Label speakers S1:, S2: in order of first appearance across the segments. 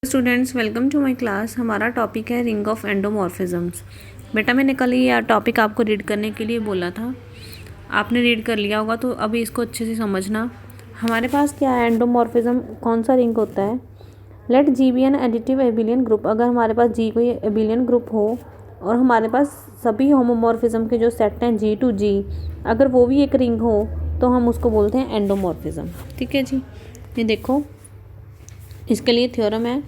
S1: Students, welcome to my class. हमारा topic है ring of endomorphisms. बेटा, मैंने कल ये टॉपिक आपको रीड करने के लिए बोला था, आपने रीड कर लिया होगा, तो अभी इसको अच्छे से समझना। हमारे पास क्या है, एंडोमॉर्फिज्म कौन सा रिंग होता है। Let G be an additive abelian group. अगर हमारे पास जी कोई एबिलियन ग्रुप हो और हमारे पास सभी होमोमॉर्फिज्म के जो सेट हैं जी टू जी, अगर वो भी एक रिंग हो तो हम उसको बोलते हैं एंडोमॉर्फिज्म। ठीक है जी, ये देखो, इसके लिए थ्योरम है,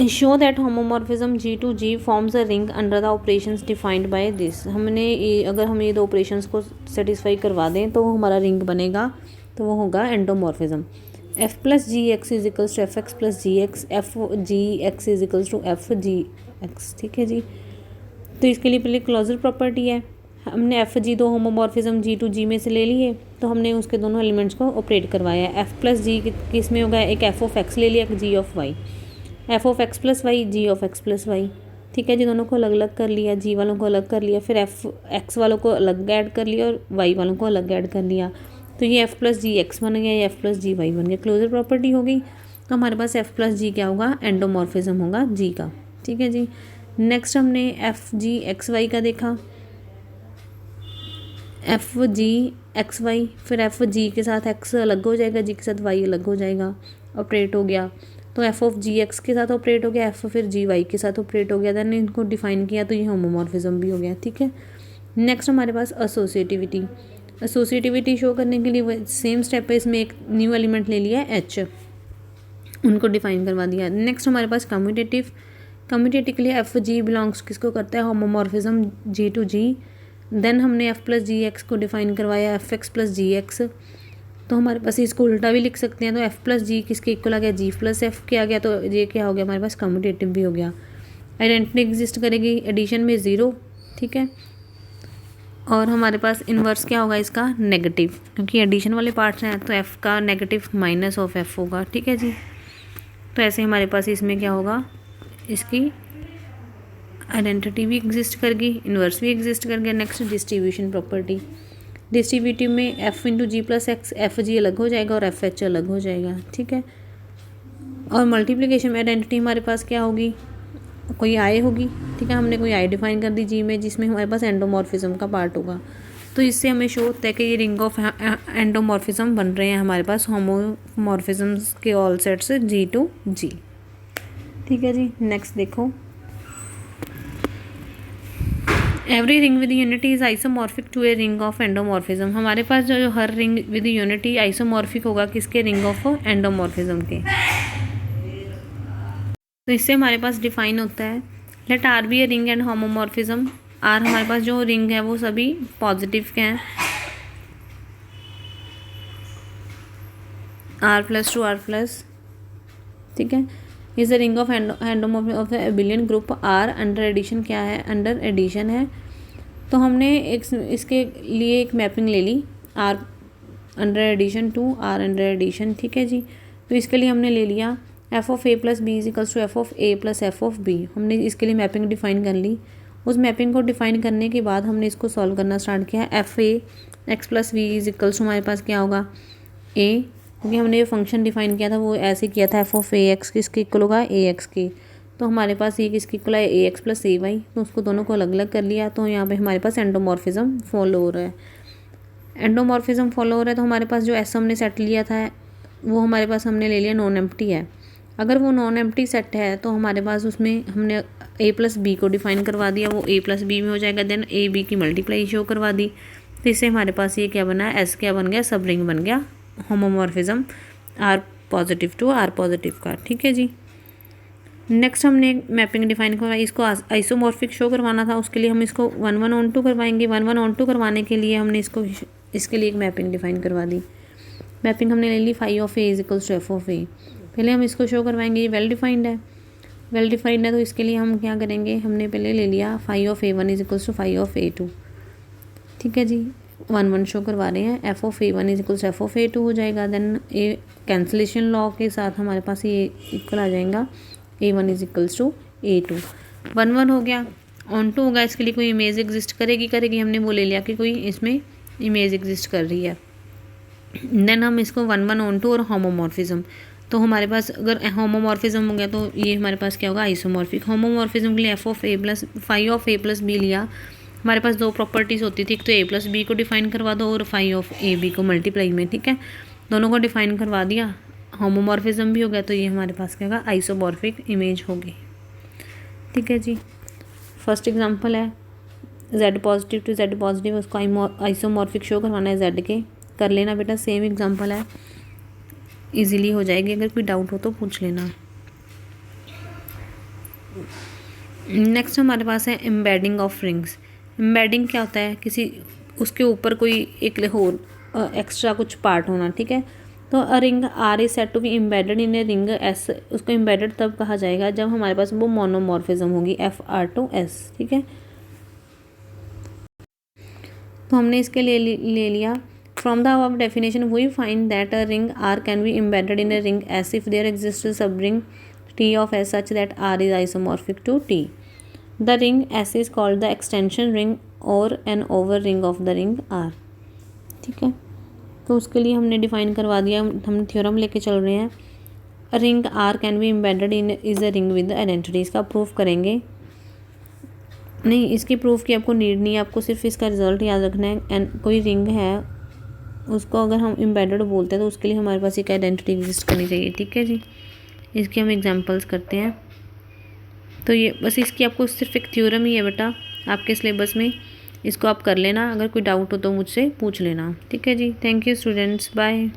S1: show that homomorphism G to G forms a ring under the operations defined by this. अगर हम ये दो ऑपरेशंस को सेटिस्फाई करवा दें तो हमारा रिंग बनेगा, तो वो होगा endomorphism. F plus ji X is equals to F x plus ji X, F G X is equals to F G X. ठीक है जी, तो इसके लिए पहले क्लोजर प्रॉपर्टी है। हमने एफ जी दो होमोमॉर्फिज्म जी टू जी में से ले लिए, तो हमने उसके दोनों एलिमेंट्स को ऑपरेट करवाया। एफ प्लस जी किस में होगा, एक एफ ऑफ एक्स ले लिया, एक G of Y, F of X plus Y, G of X plus Y. ठीक है जी, दोनों को अलग अलग कर लिया, जी वालों को अलग कर लिया, फिर एफ एक्स वालों को अलग ऐड कर लिया और वाई वालों को अलग ऐड कर लिया, तो ये एफ प्लस जी एक्स बन गया, ये एफ प्लस जी वाई बन गया। क्लोजर प्रॉपर्टी हो गई, तो हमारे पास एफ प्लस जी क्या होगा, एंडोमॉर्फिज्म होगा जी का। ठीक है जी, नेक्स्ट हमने एफ जी एक्स वाई का देखा, एफ जी एक्स वाई, फिर एफ जी के साथ एक्स अलग हो जाएगा, जी के साथ वाई अलग हो जाएगा, ऑपरेट हो गया। तो एफ ऑफ जी एक्स के साथ ऑपरेट हो गया, एफ फिर जी वाई के साथ ऑपरेट हो गया, देन इनको डिफाइन किया तो ये होमोमॉर्फिज्म भी हो गया। ठीक है, नेक्स्ट हमारे पास एसोसिएटिविटी। एसोसिएटिविटी शो करने के लिए सेम स्टेप है, इसमें एक न्यू एलिमेंट ले लिया है एच, उनको डिफाइन करवा दिया। नेक्स्ट हमारे पास कम्यूटेटिव। कम्यूटेटिव के लिए एफ जी बिलोंग्स किसको करता है, homomorphism G to G. Then हमने एफ प्लस जी एक्स को डिफाइन करवाया, एफ एक्स प्लस जी एक्स। तो हमारे पास इसको उल्टा भी लिख सकते हैं, तो एफ प्लस जी किसके इक्वल आ गया, जी प्लस एफ के आ गया, तो ये क्या हो गया, हमारे पास कम्यूटेटिव भी हो गया। आइडेंटिटी एग्जिस्ट करेगी एडिशन में ज़ीरो। ठीक है, और हमारे पास इन्वर्स क्या होगा इसका, नेगेटिव, क्योंकि एडिशन वाले पार्ट्स हैं, तो एफ का नेगेटिव माइनस ऑफ एफ होगा। ठीक है जी, तो ऐसे हमारे पास इसमें क्या होगा, इसकी आइडेंटिटी भी एग्जिस्ट कर गई, इन्वर्स भी एग्जिस्ट कर गया। Next distribution property. डिस्ट्रीब्यूटिव में एफ इंटू जी प्लस एक्स, एफ जी अलग हो जाएगा और एफ एच अलग हो जाएगा। ठीक है, और मल्टीप्लिकेशन में आइडेंटिटी हमारे पास क्या होगी, कोई आई होगी। ठीक है, हमने कोई आई डिफाइन कर दी जी में, जिसमें हमारे पास एंडोमॉर्फिज्म का पार्ट होगा, तो इससे हमें शो होता है कि ये रिंग ऑफ एंडोमॉर्फिज्म बन रहे हैं हमारे पास होमोमॉर्फिज्म्स के all sets G to G. ठीक है जी, नेक्स्ट देखो, every ring with unity is isomorphic to a ring of endomorphism. हमारे पास जो हर रिंग विद यूनिटी आइसोमॉर्फिक होगा किसके, रिंग ऑफ एंडोमॉर्फिज्म के। तो इससे हमारे पास डिफाइन होता है, let R be a ring and homomorphism. R हमारे पास जो रिंग है वो सभी पॉजिटिव के हैं, R plus to R plus. ठीक है, is the ring of endomorphism of abelian group R under addition क्या है, अंडर एडिशन है। तो हमने इसके लिए एक मैपिंग ले ली, R under addition to R under addition. ठीक है जी, तो इसके लिए हमने ले लिया F of A plus B is equals to F of A plus F of B. हमने इसके लिए मैपिंग डिफाइन कर ली। उस मैपिंग को डिफाइन करने के बाद हमने इसको सॉल्व करना स्टार्ट किया। F a x plus v is equals to हमारे पास क्या होगा, ए, क्योंकि हमने ये फंक्शन डिफाइन किया था वो ऐसे किया था, एफ ऑफ ए एक्स किसके इक्वल होगा, ए एक्स के। तो हमारे पास ये किसके इक्वल है, ए एक्स प्लस ए वाई, तो उसको दोनों को अलग अलग कर लिया। तो यहाँ पे हमारे पास एंडोमॉर्फिज्म फॉलो हो रहा है। एंडोमॉर्फिज्म फॉलो हो रहा है, तो हमारे पास जो एस हमने सेट लिया था वो हमारे पास हमने ले लिया नॉन एम्प्टी है। अगर वो नॉन एम्प्टी सेट है तो हमारे पास उसमें हमने ए प्लस बी को डिफाइन करवा दिया, वो ए प्लस बी में हो जाएगा। देन ए बी की मल्टीप्लाई शो करवा दी, तो इससे हमारे पास ये क्या बना, एस क्या बन गया, सब रिंग बन गया homomorphism R positive to R positive का। ठीक है जी, नेक्स्ट हमने मैपिंग डिफाइन करवाई, इसको आइसोमॉर्फिक शो करवाना था, उसके लिए हम इसको 1 1 on 2 करवाएंगे। 1 1 on 2 करवाने के लिए हमने इसके लिए एक मैपिंग डिफाइन करवा दी। मैपिंग हमने ले ली, phi of A is equals to F of A. पहले हम इसको शो करवाएंगे, ये वेल डिफाइंड है, वेल डिफाइंड है, तो इसके लिए हम क्या करेंगे, हमने पहले ले लिया phi of a one is equals to phi of a two. ठीक है जी, 1 1 शो करवा रहे हैं, f of a one is equals f of a two हो जाएगा। देन ए कैंसलेशन लॉ के साथ हमारे पास ये इक्वल आ जाएगा, A one is equals to A two. 1 1 हो गया, ऑन टू होगा, इसके लिए कोई इमेज एग्जिस्ट करेगी, हमने वो ले लिया कि कोई इसमें इमेज एग्जिस्ट कर रही है। देन हम इसको 1 1 on 2 और होमोमॉर्फिज्म, तो हमारे पास अगर होमोमॉर्फिज्म हो गया तो ये हमारे पास क्या होगा, आइसोमॉर्फिक। होमोमॉर्फिज्म के लिए f of A plus phi of A plus b लिया, हमारे पास दो प्रॉपर्टीज़ होती थी, एक तो ए प्लस बी को डिफाइन करवा दो और फाई ऑफ ए बी को मल्टीप्लाई में, ठीक है, दोनों को डिफाइन करवा दिया, होमोमॉर्फिज्म भी हो गया, तो ये हमारे पास क्या होगा, आइसोमॉर्फिक इमेज होगी। ठीक है जी, फर्स्ट एग्जांपल है z positive to z positive, उसको आइसोमॉर्फिक शो करवाना है z के, कर लेना बेटा, सेम एग्जांपल है, इजीली हो जाएगी, अगर कोई डाउट हो तो पूछ लेना। नेक्स्ट हमारे पास है एम्बेडिंग ऑफ रिंग्स। एम्बेडिंग क्या होता है, किसी उसके ऊपर कोई एक और एक्स्ट्रा कुछ पार्ट होना, ठीक है। तो a ring R is said to be embedded in a ring S, उसको एम्बेडेड तब कहा जाएगा जब हमारे पास वो मोनोमॉर्फिज्म होगी FR2S, ठीक है। तो हमने इसके लिए ले लिया, from the above definition we find that a ring R can be embedded in a ring S if there exist subring T of S such that R is isomorphic to T. The ring S is called the extension ring or an over ring of the ring R. ठीक है, तो उसके लिए हमने define करवा दिया, हम theorem लेके चल रहे हैं। Ring R can be embedded in is a ring with identity, इसका प्रूफ करेंगे, नहीं इसकी प्रूफ की आपको नीड नहीं है, आपको सिर्फ इसका रिजल्ट याद रखना है। एंड कोई रिंग है उसको अगर हम एम्बेडेड बोलते हैं तो उसके लिए हमारे पास एक आइडेंटिटी एग्जिस्ट करनी चाहिए, ठीक है जी। इसके हम एग्जांपल्स करते हैं, तो ये बस इसकी आपको सिर्फ एक थ्योरम ही है बेटा आपके सिलेबस में, इसको आप कर लेना, अगर कोई डाउट हो तो मुझसे पूछ लेना, ठीक है जी। Thank you students, bye.